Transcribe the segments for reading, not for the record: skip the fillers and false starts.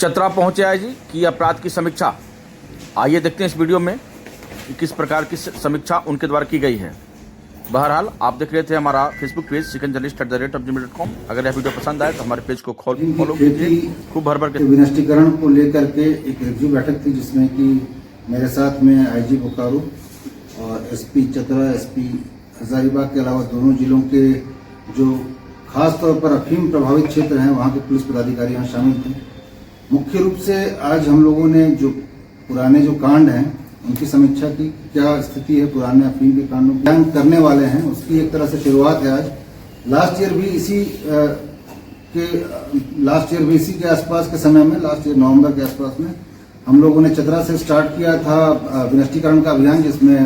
चतरा पहुंचे आईजी की अपराध की समीक्षा। आइए देखते हैं इस वीडियो में कि किस प्रकार की समीक्षा उनके द्वारा की गई है। बहरहाल आप देख रहे थे हमारा फेसबुक पेज sikanjournalist@gmail.com। अगर यह वीडियो पसंद आए तो हमारे पेज को फॉलो कीजिए। खूब भर के विनष्टीकरण को लेकर के एक रिव्यू बैठक थी, जिसमें कि मेरे साथ में आईजी बोकारो और एसपी चतरा, एसपी हजारीबाग के अलावा दोनों जिलों के जो खास तौर पर अफीम प्रभावित क्षेत्र हैं वहाँ के पुलिस पदाधिकारी यहाँ शामिल थे। मुख्य रूप से आज हम लोगों ने जो पुराने जो कांड हैं उनकी समीक्षा की, क्या स्थिति है पुराने अफीम के कांडों की करने वाले हैं, उसकी एक तरह से शुरुआत है आज। लास्ट ईयर भी इसी के आसपास के समय में, लास्ट ईयर नवंबर के आसपास में हम लोगों ने चतरा से स्टार्ट किया था विनष्टीकरण का अभियान, जिसमें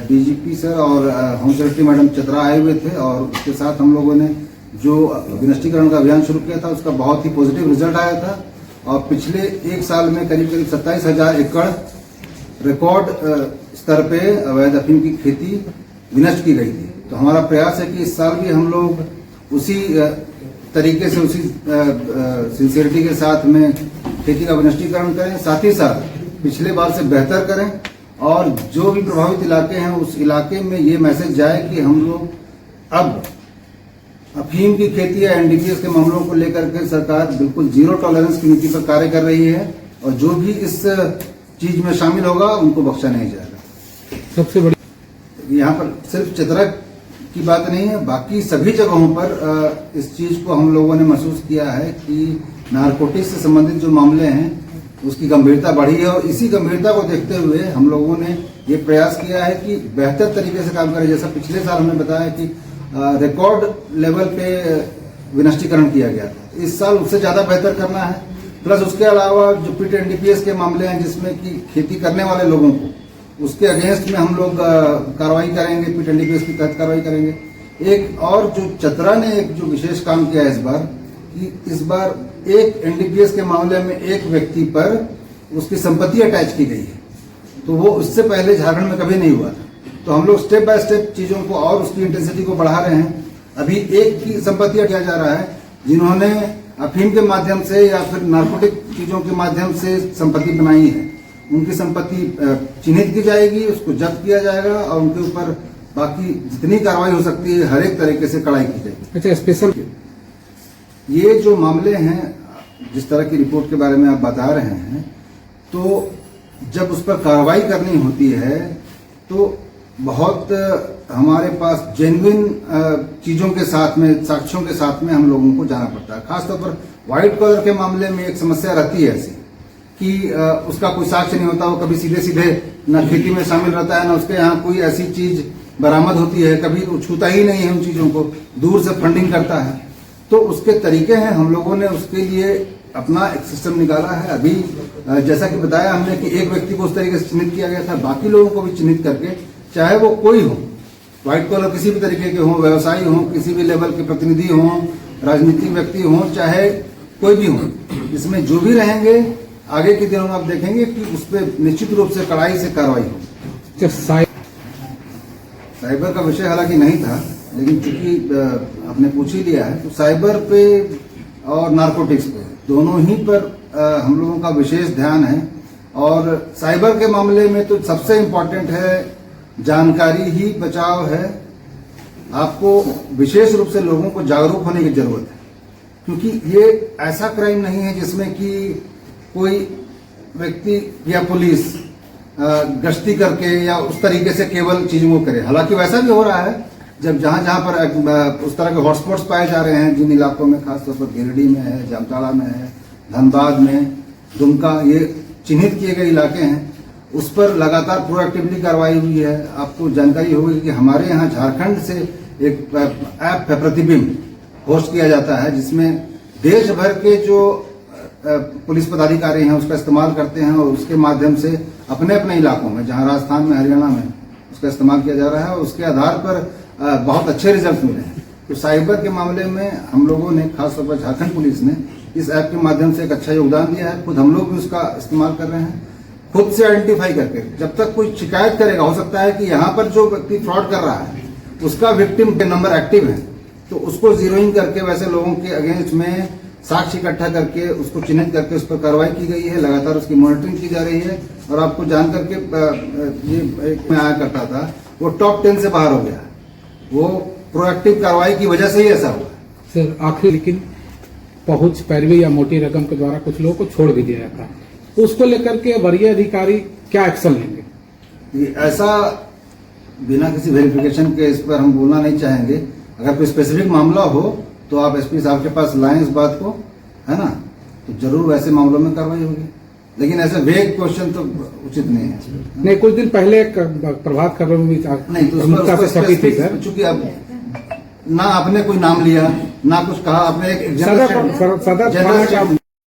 डीजीपी सर और होम सेक्रेटरी मैडम चतरा आए हुए थे। और उसके साथ हम लोगों ने जो विनष्टीकरण का अभियान शुरू किया था उसका बहुत ही पॉजिटिव रिजल्ट आया था। और पिछले एक साल में करीब 27,000 एकड़ रिकॉर्ड स्तर पे अवैध अफीम की खेती विनष्ट की गई थी। तो हमारा प्रयास है कि इस साल भी हम लोग उसी तरीके से, उसी सिंसियरिटी के साथ में खेती का विनष्टीकरण करें, साथ ही साथ पिछले बार से बेहतर करें। और जो भी प्रभावित इलाके हैं उस इलाके में ये मैसेज जाए कि हम लोग अब अफीम की खेती या एनडीपीएस के मामलों को लेकर के सरकार बिल्कुल जीरो टॉलरेंस की नीति पर कार्य कर रही है, और जो भी इस चीज में शामिल होगा उनको बख्शा नहीं जाएगा। सबसे बड़ी यहाँ पर सिर्फ चतरा की बात नहीं है, बाकी सभी जगहों पर इस चीज को हम लोगों ने महसूस किया है कि नारकोटिक्स से संबंधित जो मामले हैं उसकी गंभीरता बढ़ी है। और इसी गंभीरता को देखते हुए हम लोगों ने ये प्रयास किया है कि बेहतर तरीके से काम करें। जैसा पिछले साल हमने बताया कि रिकॉर्ड लेवल पे विनष्टीकरण किया गया था, इस साल उससे ज्यादा बेहतर करना है। प्लस उसके अलावा जो पीट एनडीपीएस के मामले हैं जिसमें कि खेती करने वाले लोगों को, उसके अगेंस्ट में हम लोग कार्रवाई करेंगे, पीट एनडीपीएस के तहत कार्रवाई करेंगे। एक और जो चतरा ने एक जो विशेष काम किया है इस बार एक एनडीपीएस के मामले में एक व्यक्ति पर उसकी संपत्ति अटैच की गई है, तो वो इससे पहले झारखंड में कभी नहीं हुआ था। तो हम लोग स्टेप बाय स्टेप चीजों को और उसकी इंटेंसिटी को बढ़ा रहे हैं। अभी एक की संपत्ति किया जा रहा है जिन्होंने अफीम के माध्यम से या फिर नार्कोटिक चीजों के माध्यम से संपत्ति बनाई है, उनकी संपत्ति चिन्हित की जाएगी, उसको जब्त किया जाएगा और उनके ऊपर बाकी जितनी कार्रवाई हो सकती है हर एक तरीके से कड़ाई की जाएगी। अच्छा, स्पेशल ये जो मामले हैं, जिस तरह की रिपोर्ट के बारे में आप बता रहे हैं, तो जब उस पर कार्रवाई करनी होती है तो बहुत हमारे पास जेन्युइन चीजों के साथ में, साक्ष्यों के साथ में हम लोगों को जाना पड़ता है। खासतौर पर व्हाइट कॉलर के मामले में एक समस्या रहती है ऐसी कि उसका कोई साक्ष्य नहीं होता, वो कभी सीधे सीधे न खेती में शामिल रहता है, न उसके यहाँ कोई ऐसी चीज बरामद होती है, कभी वो छूता ही नहीं है उन चीजों को, दूर से फंडिंग करता है। तो उसके तरीके हैं, हम लोगों ने उसके लिए अपना एक सिस्टम निकाला है। अभी जैसा कि बताया हमने कि एक व्यक्ति को उस तरीके से चिन्हित किया गया था, बाकी लोगों को भी चिन्हित करके, चाहे वो कोई हो, व्हाइट कॉलर किसी भी तरीके के हों, व्यवसायी हों, किसी भी लेवल के प्रतिनिधि हों, राजनीतिक व्यक्ति हों, चाहे कोई भी हो, इसमें जो भी रहेंगे आगे के दिनों में आप देखेंगे कि उस पर निश्चित रूप से कड़ाई से कार्रवाई होगी। साइबर का विषय हालांकि नहीं था, लेकिन चूंकि आपने पूछ ही लिया है, तो साइबर पे और नार्कोटिक्स पे दोनों ही पर हम लोगों का विशेष ध्यान है। और साइबर के मामले में तो सबसे इम्पोर्टेंट है जानकारी ही बचाव है। आपको विशेष रूप से लोगों को जागरूक होने की जरूरत है, क्योंकि ये ऐसा क्राइम नहीं है जिसमें कि कोई व्यक्ति या पुलिस गश्ती करके या उस तरीके से केवल चीजों को करे। हालांकि वैसा भी हो रहा है, जब जहां पर उस तरह के हॉटस्पॉट्स पाए जा रहे हैं जिन इलाकों में, खासतौर पर गिरिडीह में है, जामताड़ा में है, धनबाद में, दुमका, ये चिन्हित किए गए इलाके हैं, उस पर लगातार प्रोएक्टिवली कार्रवाई हुई है। आपको जानकारी होगी कि हमारे यहाँ झारखंड से एक ऐप है प्रतिबिंब, होस्ट किया जाता है, जिसमें देश भर के जो पुलिस पदाधिकारी हैं उसका इस्तेमाल करते हैं और उसके माध्यम से अपने अपने इलाकों में, जहां राजस्थान में, हरियाणा में उसका इस्तेमाल किया जा रहा है, और उसके आधार पर बहुत अच्छे रिजल्ट मिले हैं। तो साइबर के मामले में हम लोगों ने, खासतौर पर झारखंड पुलिस ने इस ऐप के माध्यम से एक अच्छा योगदान दिया है। खुद हम लोग भी उसका इस्तेमाल कर रहे हैं, खुद से आइडेंटिफाई करके। जब तक कोई शिकायत करेगा, हो सकता है कि यहाँ पर जो व्यक्ति फ्रॉड कर रहा है उसका विक्टिम के नंबर एक्टिव है, तो उसको जीरोइंग करके वैसे लोगों के अगेंस्ट में साक्ष्य इकट्ठा करके उसको चिन्हित करके उस पर कार्रवाई की गई है, लगातार उसकी मॉनिटरिंग की जा रही है। और आपको जान करके ये एक में आया करता था, वो टॉप 10 से बाहर हो गया। वो प्रोएक्टिव कार्रवाई की वजह से ही ऐसा हुआ। सर आखिर लेकिन पहुंच पैरवी या मोटी रकम के द्वारा कुछ लोगों को छोड़ भी दिया जाता है, उसको लेकर के वरीय अधिकारी क्या एक्शन लेंगे? ये ऐसा बिना किसी वेरिफिकेशन के इस पर हम बोलना नहीं चाहेंगे। अगर कोई स्पेसिफिक मामला हो तो आप एसपी साहब के पास लाएं इस बात को, है ना, तो जरूर वैसे मामलों में कार्रवाई होगी। लेकिन ऐसे वेग क्वेश्चन तो उचित नहीं है। नहीं, कुछ दिन पहले एक प्रभात खबर में भी नहीं तो प्रमुखता से छपी थी सर। चूंकि अब ना आपने कोई नाम लिया ना कुछ कहा, आपने एक सदर थाना का